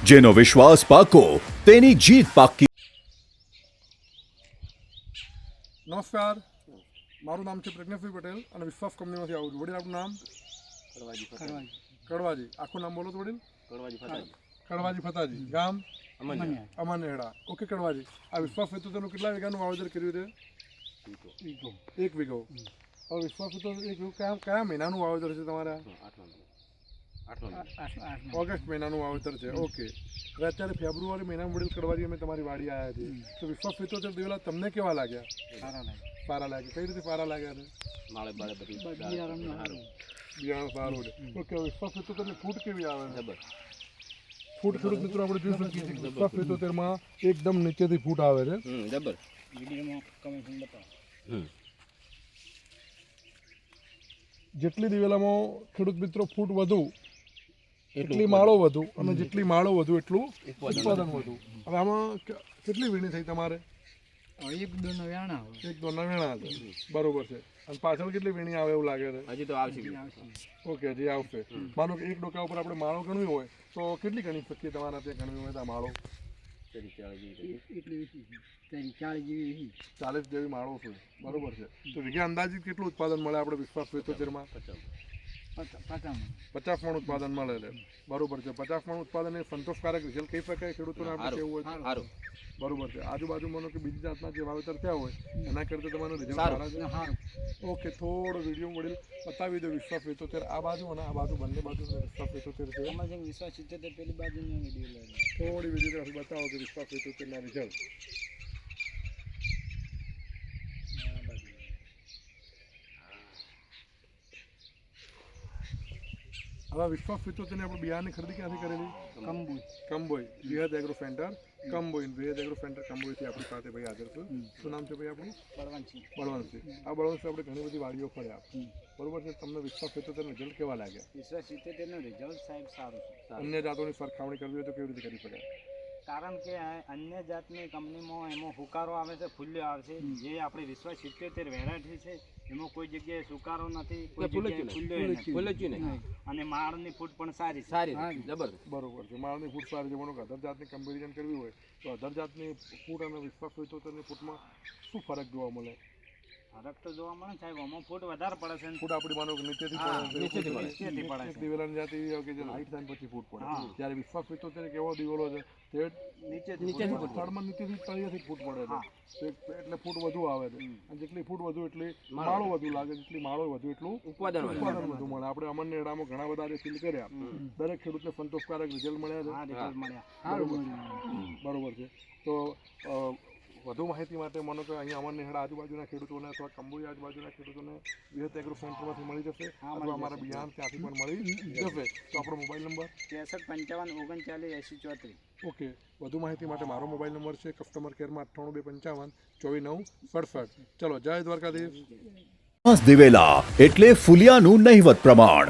જેનો વિશ્વાસ પાકો તેની જીત પાકી. નમસ્કાર, મારું નામ છે પ્રજ્ઞાસિંહ પટેલ અને વિશ્વાસ કંપનીમાંથી આવું છું. વડીલ, આપનું નામ? કડવાજી. આખું નામ બોલો તો વડીલ. કડવાજી ફતાજી. ગામ? અમાનેડા. ઓકે કડવાજી, આ વિશ્વાસ વિતોતરનું કેટલા વીઘાનું વાવેતર કર્યું છે? 1 વીઘો. હવે વિશ્વાસ વિતોતર 1 વીઘો કયા મહિનાનું વાવેતર છે તમારા? ઓગસ્ટ મહિનાનું વાવેતર છે. ઓકે. હવે અત્યારે ફેબ્રુઆરી મહિનામાં વડીલ કડવાજી અમે તમારી વાડી આવ્યા છીએ, તો વિશ્વાસ વિતોતર દિવેલા તમને કેવા લાગ્યા? સારા લાગ્યા. કઈ રીતે સારા લાગ્યા છે? બિયારણ સારું છે. ઓકે. વિશ્વાસ વિતોતરની ફૂટ કેવી આવે છે? ફૂટ ખેડૂત મિત્રો આપણે જોઈ શકીએ છીએ વિશ્વાસ વિતોતરમાં એકદમ નીચેથી ફૂટ આવે છે. જેટલી દિવેલામાં ખેડૂત મિત્રો ફૂટ વધુ એટલી માળો વધુ, અને જેટલી માળો વધુ એટલું ઉત્પાદન વધુ. હવે આમાં કેટલી વીણી થઈ તમારે? 1-2 વેણા. 1-2 વેણા છે. બરોબર છે. અને પાછળ કેટલી વીણી આવે એવું લાગે છે? હજી તો આવશે. ઓકે, હજી આવશે. માનો કે એક ડોકા ઉપર આપણે માળો ગણવી હોય તો કેટલી ગણી શકીએ? તમારા ત્યાં ગણવી હોય તો આ માળો 40 જેવી માળો છે. બરોબર છે. તો વીઘે અંદાજિત કેટલું ઉત્પાદન મળે આપણે વિશ્વાસ વિતોતરમાં? 50 મણ ઉત્પાદન મળે છે. બરોબર છે. 50 મણ ઉત્પાદન એ સંતોષકારક રિઝલ્ટ કહી શકાય ખેડૂતોને આપણે કેવું હોય? બરોબર છે. આજુબાજુ માનો કે બીજી જાતના જે વાવેતર થયા હોય એના કરતાં તમારું રિઝલ્ટ સારા છે. ઓકે, થોડો વિડીયો વડીલ બતાવી દો. વિશ્વાસ વિતોતર આ બાજુ અને આ બાજુ બંને બાજુ વિશ્વાસ વિતોતર છે. થોડી વિડીયો બતાવો કે વિશ્વાસ વિતોતરના રિઝલ્ટ. હવે વિશ્વાસ વિતોતરની આપણે બિયારણની ખરીદી ક્યાંથી કરેલી? Kamboi Vihad agro center. Vihad agro center કંબોઈથી આપણી સાથે ભાઈ હાજર છે. શું નામ છે ભાઈ આપણું? બળવંતસિંહ. આ બળવંતસિંહ આપણે ઘણી બધી વાડીઓ ફર્યા. બરોબર છે. તમને વિશ્વાસ વિતોતરના રિઝલ્ટ કેવા લાગ્યા? વિશ્વાસ વિતોતરનું રિઝલ્ટ સાહેબ સારું છે. અન્ય જાતોની સરખામણી કરવી હોય તો કેવી રીતે કરી શકાય? કારણ કે અન્ય જાતની કંપનીમાં એમાં હુકારો આવે છે, ફૂલ્યો આવે છે. જે આપણે વિશ્વાસ 77 વેરાયટી છે એમાં કોઈ જગ્યાએ સુકારો નથી, કોઈ જગ્યાએ ફૂલ્યો નથી. અને માળની ફૂટ પણ સારી જબરદસ્ત. બરોબર છે. માળની ફૂટ સારી છે. કે અધર જાતની કમ્પેરિઝન કરવી હોય તો અધર જાતની ફૂટ અને વિશ્વાસ વિતોતરની ફૂટમાં શું ફરક જોવા મળે? ફરક તો જોવા મળે સાહેબ. આમાં ફૂટ વધારે પડે છે. ફૂટ આપણી માનો કે નીચેથી પડે. દિવેલાની જાત એવી હોય કે જે હાઈટ થાય પછી ફૂટ પડે. જ્યારે વિશ્વાસ વિતોતર એક એવો દિવેલો છે તે નીચેથી તળિયેથી ફૂટ પડે છે, એટલે ફૂટ વધુ આવે છે. અને જેટલી ફૂટ વધુ એટલી માળો વધુ લાગે, જેટલી માળો વધુ એટલું ઉત્પાદન વધુ મળે. આપણે અમરનેડામાં ઘણા બધા જે ફીલ કર્યા, દરેક ખેડૂતને સંતોષકારક રિઝલ્ટ મળ્યા છે. બરોબર છે. તો વધુ માહિતી માટે માનો કે અહીંયા અમરનેડા આજુબાજુના ખેડૂતોને અથવા કંબોઈ આજુબાજુના ખેડૂતોને વિહત એગ્રો સેન્ટરમાંથી મળી જશે, અથવા અમારા બિયારણ ત્યાંથી પણ મળી જશે. તો આપણો મોબાઈલ નંબર 6355398034. ઓકે. વધુ માહિતી માટે મારો મોબાઈલ નંબર છે કસ્ટમર કેરમાં 9825544967. ચલો, જય દ્વારકાધીશ. વિશ્વાસ દિવેલા એટલે ફુલિયાનું નહિવત પ્રમાણ.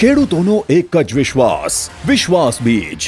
ખેડૂતોનો એક જ વિશ્વાસ, વિશ્વાસ બીજ.